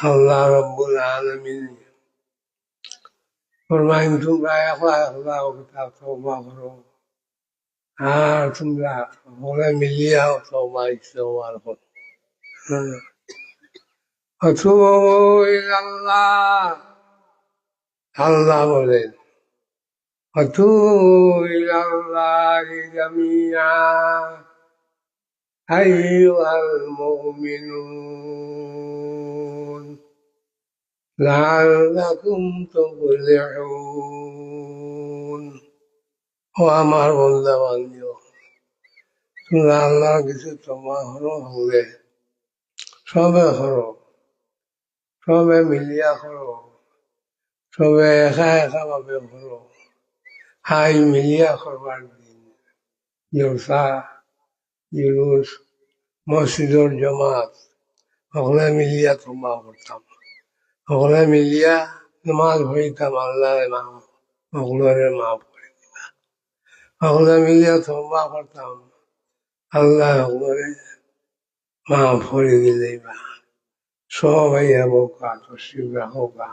আল্লাহ রাব্বুল আলামিন ফরমাইন, তোমরা একলা একলা তওবা করো, আর তোমরা সকলে মিলিয়া তওবা ইস্তেগফার করো। ফাতুবু ইলাল্লাহ, আল্লাহ বলেন, ফাতুবু ইলাল্লাহি জামিআ আইয়ুহাল মুমিনুন লাআল্লাকুম তুফলিহুন। ও আমার বান্দা বান্দি, তোমরা আল্লাহর কিছু তওবা করো, হলে সবে করো, সবে মিলিয়া করো, সবে একা একা ভাবে করো। হাই মিলিয়া করবার দিন জলসা জুলুস মসজিদর জমাত সকলে মিলিয়া তওবা করতাম, সকলে মিলিয়া নামাজ পড়িতাম, আল্লাহ সকলের মাফ করে দিবা। সকলে মিলিয়া তওবা করতাম, আল্লাহ সকলে মাফ করে দিলেই বা সবাই বোকা তসিব রাখোকা।